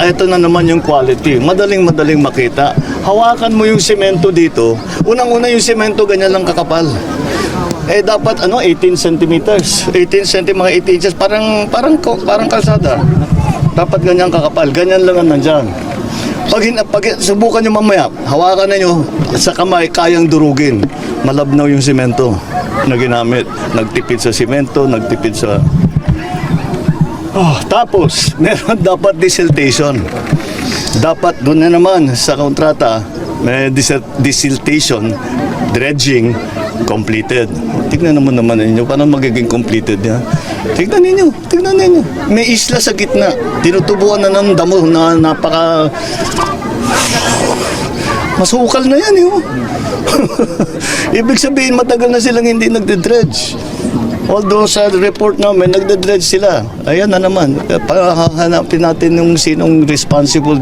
ito na naman yung quality. Madaling makita. Hawakan mo yung semento dito. Unang-una yung semento, ganyan lang kakapal. Dapat 18 centimeters. 18 cm, mga 18 inches. Parang kalsada. Dapat ganyan kakapal. Ganyan lang ang nandyan. Pag subukan nyo mamaya, hawakan na nyo sa kamay, kayang durugin. Malabnaw yung semento na ginamit. Nagtipid sa semento, nagtipid sa... tapos, meron dapat desiltation. Dapat doon na naman sa kontrata, may desiltation, dredging, completed. Tignan naman ninyo, paano magiging completed yan? Tignan ninyo. May isla sa gitna. Tinutubuan na ng damo na napaka... Masukal na yan, Ibig sabihin, matagal na silang hindi nagde-dredge. Although sa report namin, nagde-dredge sila. Ayan na naman. Hanapin natin yung sinong responsible dito.